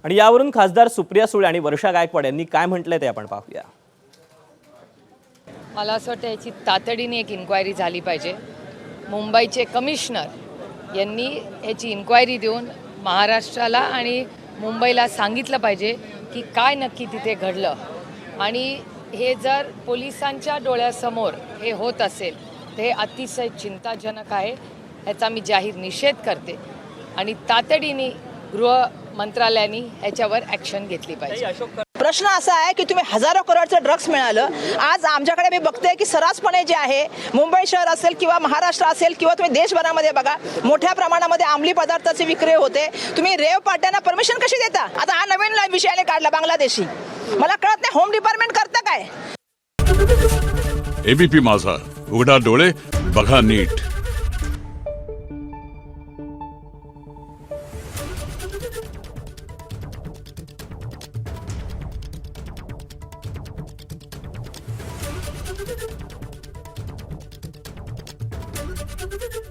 आणि यावरून खासदार सुप्रिया सुळे आणि वर्षा गायकवाड यांनी काय म्हटलंय ते आपण पाहूया। मला असं वाटतं याची तातडीने एक इन्क्वायरी झाली पाहिजे। मुंबईचे कमिशनर यांनी याची इन्क्वायरी देऊन महाराष्ट्राला आणि मुंबईला सांगितलं पाहिजे की काय नक्की तिथे घडलं, आणि हे जर पोलिसांच्या डोळ्यासमोर हे होत असेल तर हे अतिशय चिंताजनक आहे। याचा मी जाहीर निषेध करते आणि तातडीने गृह मंत्रालयाने ह्याच्यावर ॲक्शन घेतली पाहिजे। प्रश्न असा आहे की तुम्ही हजारो करोडचं ड्रग्स मिळालं, आज आमच्याकडे मी बघते की सर्रासपणे जे आहे मुंबई शहर असेल किंवा महाराष्ट्र असेल किंवा तुम्ही देशभरामध्ये बघा मोठ्या प्रमाणामध्ये अंमली पदार्थाचे विक्री होते। तुम्ही रेव पार्ट्यांना परमिशन कशी देता? आता हा नवीन विषयाने काढला बांगलादेशी, मला कळत नाही होम डिपार्टमेंट करतं काय। एबीपी माझा, उघडा डोळे बघा नीट। Thank you.